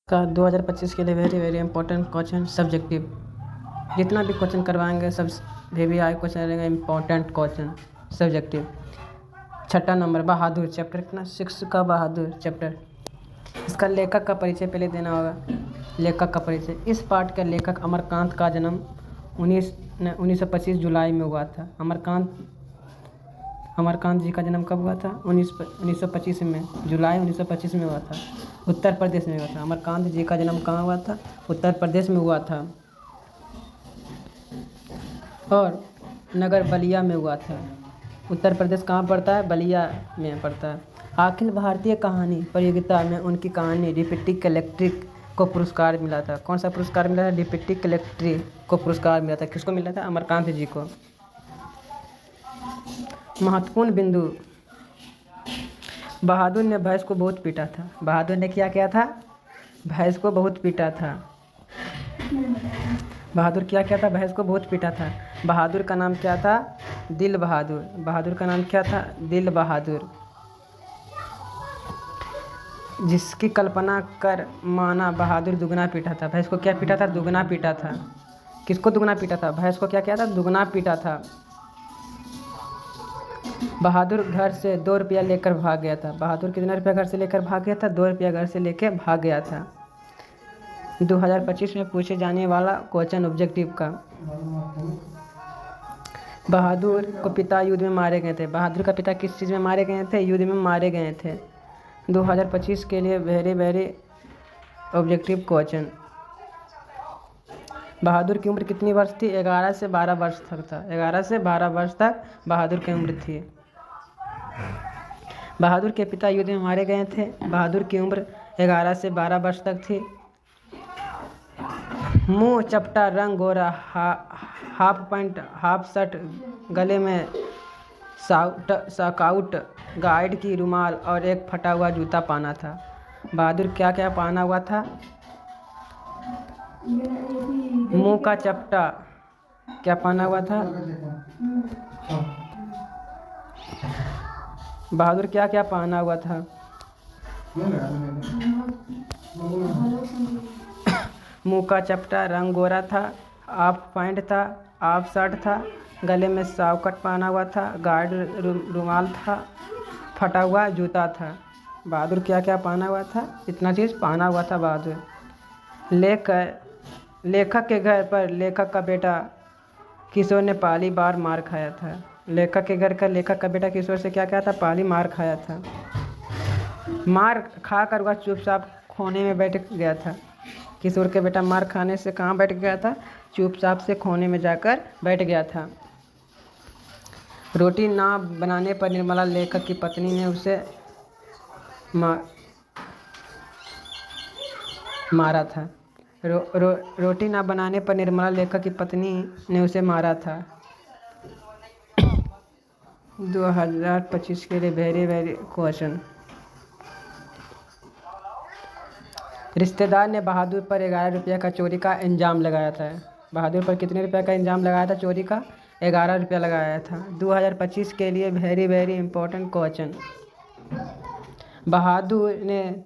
का 2025 के लिए वेरी इंपॉर्टेंट क्वेश्चन सब्जेक्टिव। जितना भी क्वेश्चन करवाएंगे सब VVI क्वेश्चन रहेंगे इंपॉर्टेंट क्वेश्चन सब्जेक्टिव। छठा नंबर बहादुर चैप्टर कितना 6 का बहादुर चैप्टर। इसका लेखक का परिचय पहले देना होगा। लेखक का परिचय। इस पाठ का लेखक अमरकांत का जन्म 1925 जुलाई में हुआ था। अमरकांत जी का जन्म कब हुआ था? 1925 में, जुलाई 1925 में हुआ था। उत्तर प्रदेश में हुआ था। अमरकांत जी का जन्म कहाँ हुआ था? उत्तर प्रदेश में हुआ था और नगर बलिया में हुआ था। उत्तर प्रदेश कहाँ पड़ता है? बलिया में पड़ता है। अखिल भारतीय कहानी प्रतियोगिता में उनकी कहानी डिप्टी कलेक्टर को पुरस्कार मिला था। कौन सा पुरस्कार मिला था? डिप्टी कलेक्टर को पुरस्कार मिला था। किसको मिला था? अमरकांत जी को। महत्वपूर्ण बिंदु। बहादुर ने भैंस को बहुत पीटा था। बहादुर ने क्या किया था? भैंस को बहुत पीटा था। बहादुर क्या किया था? भैंस को बहुत पीटा था। बहादुर का नाम क्या था? दिल बहादुर। बहादुर का नाम क्या था? दिल बहादुर। जिसकी कल्पना कर माना बहादुर दुगना पीटा था। भैंस को क्या पीटा था? दुगना पीटा था। किसको दुगना पीटा था? भैंस को क्या किया था? दुगना पीटा था। बहादुर घर से 2 रुपया लेकर भाग गया था। बहादुर कितना रुपया घर से लेकर भाग गया था? 2 रुपया घर से लेकर भाग गया था। 2025 में पूछे जाने वाला क्वेश्चन ऑब्जेक्टिव का। बहादुर को पिता युद्ध में मारे गए थे। बहादुर का पिता किस चीज़ में मारे गए थे? युद्ध में मारे गए थे। 2025 के लिए वेरी ऑब्जेक्टिव क्वेश्चन। बहादुर की उम्र कितनी वर्ष थी? 11 से 12 वर्ष तक था। 11 से 12 वर्ष तक बहादुर की उम्र थी। बहादुर के पिता युद्ध में मारे गए थे। बहादुर की उम्र 11 से 12 वर्ष तक थी। मुंह चपटा, रंग गोरा, हाफ पैंट, हाफ शर्ट, गले में स्काउट गाइड की रुमाल और एक फटा हुआ जूता पहना था। बहादुर क्या क्या पहना हुआ था? मुंह का चपटा क्या पहना हुआ था? बहादुर क्या क्या पहना हुआ था? मुंह का चपटा, रंग गोरा था, हाफ पैंट था, हाफ शर्ट था, गले में स्काउट पहना हुआ था, गार्ड रुमाल था, फटा हुआ जूता था। बहादुर क्या क्या पहना हुआ था? इतना चीज़ पहना हुआ था बहादुर। लेखक के घर पर लेखक का बेटा किशोर ने पहली बार मार खाया था। लेखक के घर का लेखक का बेटा किशोर से क्या था? पहली मार खाया था। मार खाकर वह चुपचाप कोने में बैठ गया था। किशोर के बेटा मार खाने से कहाँ बैठ गया था? चुपचाप से कोने में जाकर बैठ गया था। रोटी ना बनाने पर निर्मला लेखक की पत्नी ने उसे मारा था। रोटी ना बनाने पर निर्मला लेखक की पत्नी ने उसे मारा था। 2025 के लिए वेरी क्वेश्चन। रिश्तेदार ने बहादुर पर 11 रुपये का चोरी का इल्ज़ाम लगाया था। बहादुर पर कितने रुपये का इल्ज़ाम लगाया था? चोरी का 11 रुपया लगाया था। 2025 के लिए वेरी इंपॉर्टेंट क्वेश्चन। बहादुर ने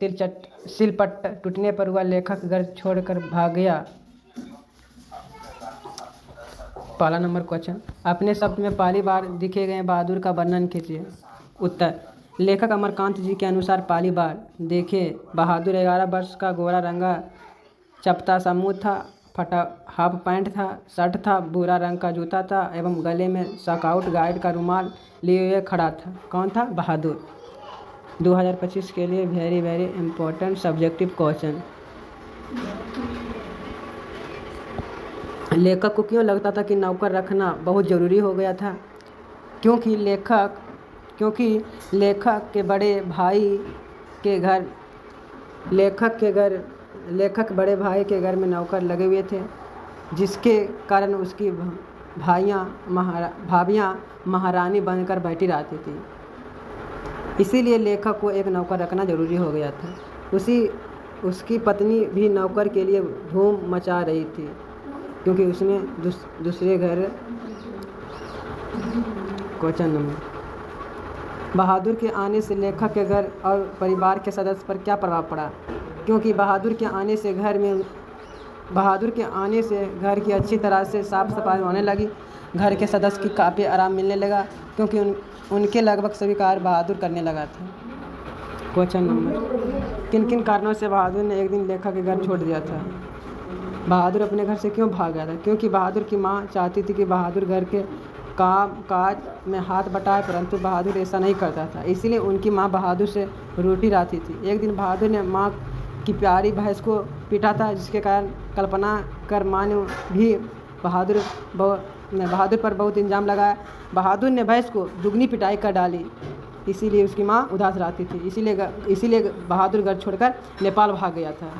सिलपट टूटने पर वह लेखक घर छोड़कर भाग गया। पहला नंबर क्वेश्चन। अपने शब्द में पहली बार दिखे गए बहादुर का वर्णन कीजिए। उत्तर। लेखक अमरकांत जी के अनुसार पहली बार देखे बहादुर 11 वर्ष का, गोरा रंगा चपटा सा मुँह था, फटा हाफ पैंट था, शर्ट था, भूरा रंग का जूता था एवं गले में स्काउट गाइड का रुमाल लिए हुए खड़ा था। कौन था? बहादुर। 2025 के लिए वेरी इंपॉर्टेंट सब्जेक्टिव क्वेश्चन। लेखक को क्यों लगता था कि नौकर रखना बहुत ज़रूरी हो गया था? क्योंकि लेखक के बड़े भाई के घर लेखक बड़े भाई के घर में नौकर लगे हुए थे, जिसके कारण उसकी भाभियाँ महारानी बनकर बैठी रहती थी। इसीलिए लेखक को एक नौकर रखना ज़रूरी हो गया था। उसकी पत्नी भी नौकर के लिए धूम मचा रही थी, क्योंकि उसने दूसरे घर। Question number. बहादुर के आने से लेखक के घर और परिवार के सदस्य पर क्या प्रभाव पड़ा? क्योंकि बहादुर के आने से घर की अच्छी तरह से साफ़ सफाई होने लगी। घर के सदस्य की काफ़ी आराम मिलने लगा, क्योंकि उनके लगभग सभी कार्य बहादुर करने लगा था। क्वेश्चन नंबर, किन किन कारणों से बहादुर ने एक दिन लेखा के घर छोड़ दिया था? बहादुर अपने घर से क्यों भाग गया था? क्योंकि बहादुर की माँ चाहती थी कि बहादुर घर के काम काज में हाथ बटाए, परंतु बहादुर ऐसा नहीं करता था, इसीलिए उनकी माँ बहादुर से रोटी लाती थी। एक दिन बहादुर ने माँ की प्यारी भैंस को पीटा था, जिसके कारण कल्पना कर माँ ने भी बहादुर पर बहुत इल्ज़ाम लगाया। बहादुर ने भैंस को दुगनी पिटाई कर डाली, इसीलिए उसकी माँ उदास रहती थी, इसीलिए बहादुर घर छोड़कर नेपाल भाग गया था।